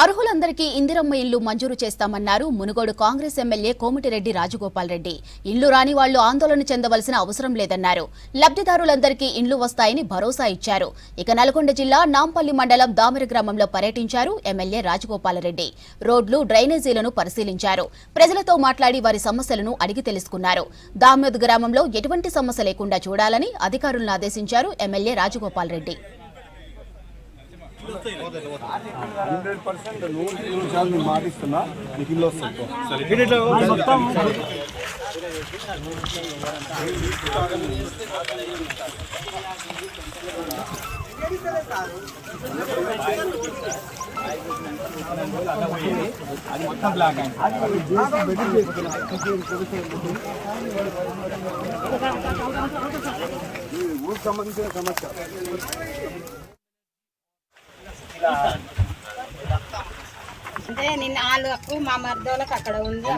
అర్హులందరికీ ఇందిరమ్మ ఇల్లు మంజూరు చేస్తామన్నారు మునుగోడు కాంగ్రెస్ ఎమ్మెల్యే కోమటిరెడ్డి రాజగోపాల్ రెడ్డి. ఇల్లు రాని వాళ్లు ఆందోళన చెందవలసిన అవసరం లేదన్నారు. లబ్ధిదారులందరికీ ఇండ్లు వస్తాయని భరోసా ఇచ్చారు. ఇక నల్గొండ జిల్లా నాంపల్లి మండలం దామెర గ్రామంలో పర్యటించారు ఎమ్మెల్యే రాజగోపాల్ రెడ్డి. రోడ్లు, డ్రైనేజీలను పరిశీలించారు. ప్రజలతో మాట్లాడి వారి సమస్యలను అడిగి తెలుసుకున్నారు. దామెద గ్రామంలో ఎటువంటి సమస్య లేకుండా చూడాలని అధికారులను ఆదేశించారు ఎమ్మెల్యే రాజగోపాల్ రెడ్డి. 100% మాటిస్తున్నా మీకు ఇల్లు వస్తుంది. ఊరికి సంబంధించిన సమస్య అంటే నిన్న వాళ్ళకు మా మర్దోళ్ళకి అక్కడ ఉంది.